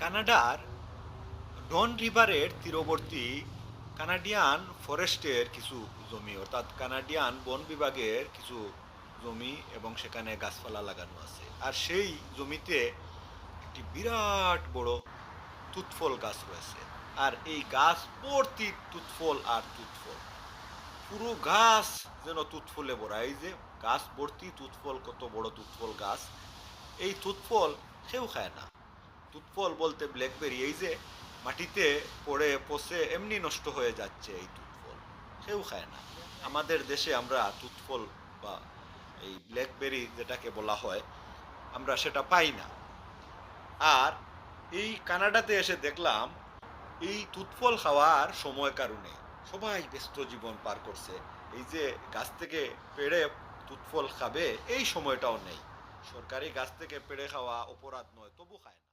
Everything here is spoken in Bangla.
কানাডার ডন রিভারের তীরবর্তী কানাডিয়ান ফরেস্টের কিছু জমি, অর্থাৎ কানাডিয়ান বন বিভাগের কিছু জমি, এবং সেখানে গাছপালা লাগানো আছে। আর সেই জমিতে একটি বিরাট বড় তুতফল গাছ রয়েছে। আর এই গাছ ভর্তি তুতফল আর তুতফল, পুরো গাছ যেন তুতফলে ভরা। এই যে গাছ ভর্তি তুতফল, কত বড় তুতফল গাছ! এই তুতফল কেউ খায় না। তুতফল বলতে ব্ল্যাকবেরি, এই যে মাটিতে পড়ে পচে এমনি নষ্ট হয়ে যাচ্ছে, এই তুতফল কেউ খায় না। আমাদের দেশে আমরা তুতফল বা এই ব্ল্যাকবেরি যেটাকে বলা হয়, আমরা সেটা পাই না। আর এই কানাডাতে এসে দেখলাম এই তুতফল খাওয়ার সময় কারণে সবাই ব্যস্ত জীবন পার করছে। এই যে গাছ থেকে পেড়ে তুতফল খাবে, এই সময়টাও নেই। সরকারি গাছ থেকে পেড়ে খাওয়া অপরাধ নয়, তবু খায় না।